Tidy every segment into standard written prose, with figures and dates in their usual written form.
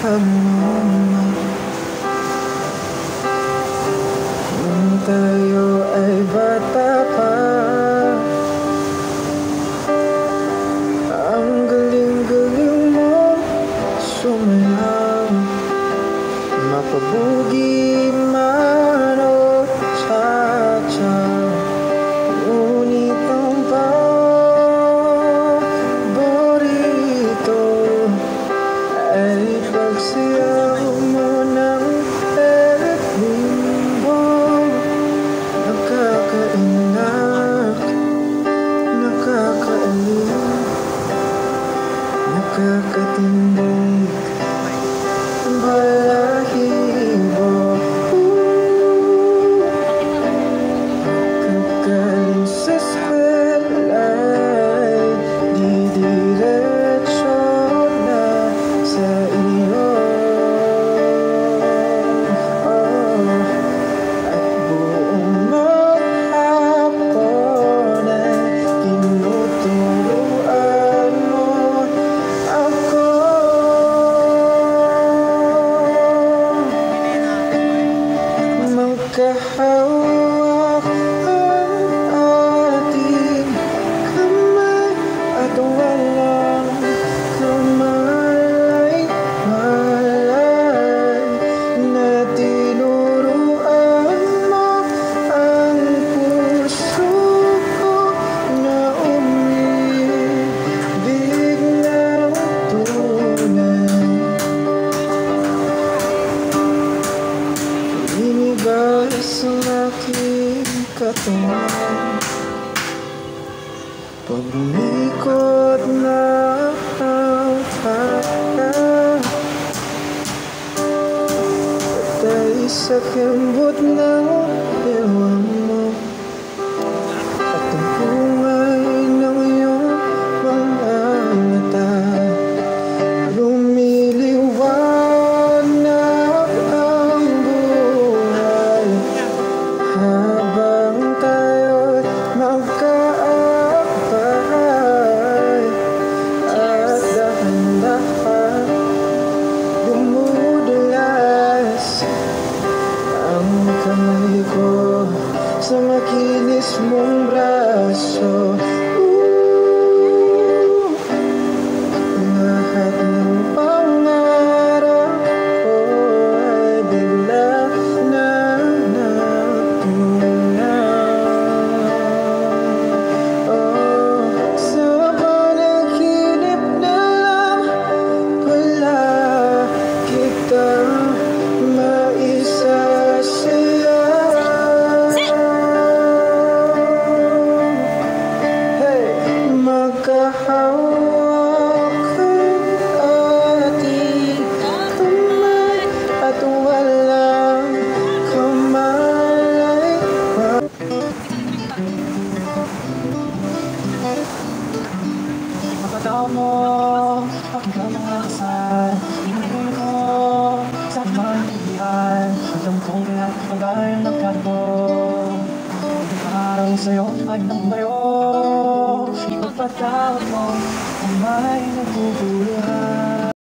mo nung tayo ay bata pa. Ang galing-galing mo sumayaw, mapabugi man o cha-cha. Ngunit ang paborito ay pagsayaw mo ng bawat linggo. Nakakainak, nakakaaliw, nakakatindig, balahibo. Kagaling sa eskwela'y didiretso na sa iyo. At buong maghapon ay tinuturuan mo ako. Magkahawak ang ating kamay at walang kamalay-malay na tinuruan mo ang puso ko na umibig ng tunay. Inigas ang aking katawan pag umikot na ang tayo, patay sa kembot ng ewan mo at ang bungay ng iyong mga mata. Lumiliwanag ang buhay habang tayo'y magkaakbay, at dahan-dahan dumudulas ang kamay ko sa makinis mong braso. Lahat ng pangarap ko ay bigla na natunaw. Sa panaginip na lang pala kitang maisasayaw. Hey! Magkahawak ang ating kamay at walang kamalay. Makatao mo ang mga kasal, inulong ko sa mantigihan. Alam kong lahat ng gaya ng kargo, parang sa'yo ay nagbayo. Ipagpatawad mo ang may naguguluhan.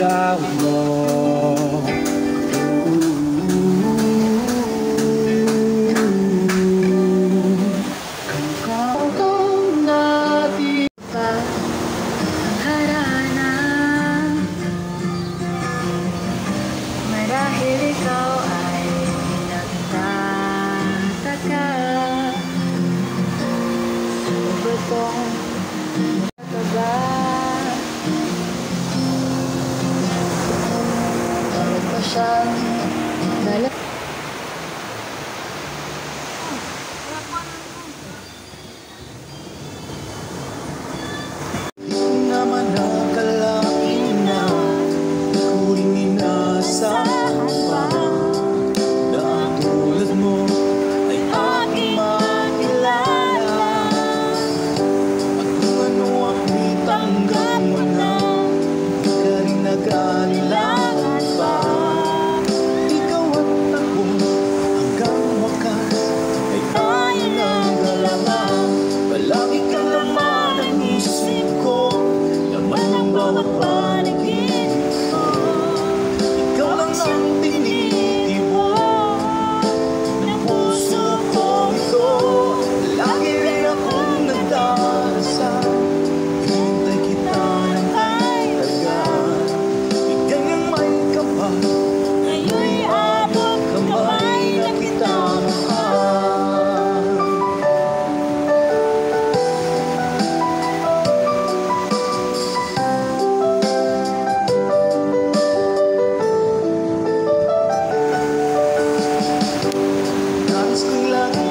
tawag mo. Kung natin Harana, marahil ikaw ay nagtataka. Ano ba itong mataba? Bakit pa siyang dala? naman nakalain na ako'y inasahan pa na ang tulad mo ay aking makilala. At kung ano ang itanggap mo na, di ka rin nag-alilangan pa. Ikaw at ako hanggang wakas ay tayo ng dalawa. Palagi ka naman ang isip ko, laman ng bawat panaginip ko. Ikaw lang ang tinitibok ng puso ko ito. Lagi rin akong nagdarasal, hintay kita ng ay tagal. Ikaw ngang may kapal, ngayon'y abot kamay na kita mahal. Nais ko'y lagi